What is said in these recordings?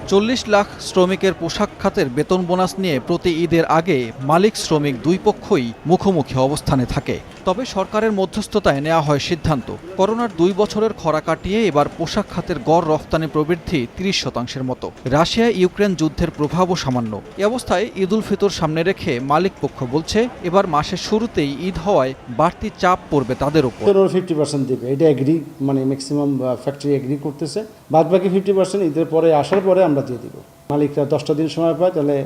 40 লাখ শ্রমিকের পোশাক খাতের বেতন বোনাস নিয়ে প্রতি ঈদের আগে মালিক শ্রমিক দুই পক্ষই মুখোমুখি অবস্থানে থাকে। তবে সরকারের মধ্যস্থতায় নেওয়া হয় সিদ্ধান্ত। করোনার 2 বছরের খরা কাটিয়ে এবার পোশাক খাতের গড় রফতানি প্রবৃদ্ধি 30% মতো। রাশিয়া ইউক্রেন যুদ্ধের প্রভাবও সামান্য। এ অবস্থায় ঈদ উল ফিতর সামনে রেখে মালিক পক্ষ বলছে, এবার মাসের শুরুতেই ঈদ হওয়ায় বাড়তি চাপ পড়বে তাদের উপর। 50% দিবে, এটা এগ্রি, মানে ম্যাক্সিমাম ফ্যাক্টরি এগ্রি করতেছে। বাদ বাকি 50% ঈদের পরে আসার পরে আমরা দিয়ে দিব। মালিকরা 10টা দিন সময় পায়, তাহলে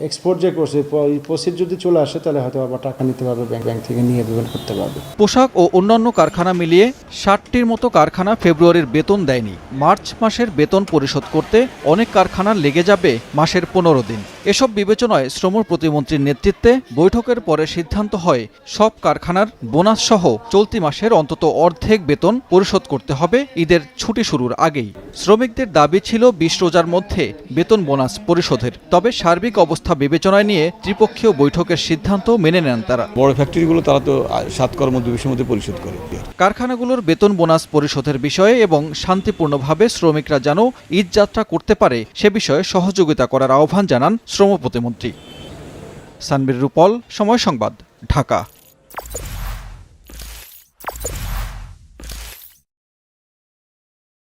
এক্সপোর্ট যে করছে প্রসিড যদি চলে আসে তাহলে হয়তো আবার টাকা নিতে পারবে, ব্যাংক থেকে নিয়ে পেমেন্ট করতে পারবে। পোশাক ও অন্যান্য কারখানা মিলিয়ে 60টির মতো কারখানা ফেব্রুয়ারির বেতন দেয়নি। মার্চ মাসের বেতন পরিশোধ করতে অনেক কারখানার লেগে যাবে মাসের 15 দিন। এসব বিবেচনায় শ্রম প্রতিমন্ত্রীর নেতৃত্বে বৈঠকের পরে সিদ্ধান্ত হয় সব কারখানার বোনাস সহ চলতি মাসের অন্তত অর্ধেক বেতন পরিশোধ করতে হবে ঈদের ছুটি শুরুর আগেই। শ্রমিকদের দাবি ছিল 20 রোজার মধ্যে বেতন বোনাস পরিশোধের। তবে সার্বিক অবস্থা বিবেচনায় নিয়ে ত্রিপক্ষীয় বৈঠকের সিদ্ধান্ত মেনে নেন তারা। বড় ফ্যাক্টরিগুলো তারা তো 7 কর্মদিবসের মধ্যে পরিশোধ করে। কারখানাগুলোর বেতন বোনাস পরিশোধের বিষয়ে এবং শান্তিপূর্ণভাবে শ্রমিকরা যেন ঈদ যাত্রা করতে পারে সে বিষয়ে সহযোগিতা করার আহ্বান জানান শ্রম প্রতিমন্ত্রী। সানবীর রূপল, সময় সংবাদ, ঢাকা।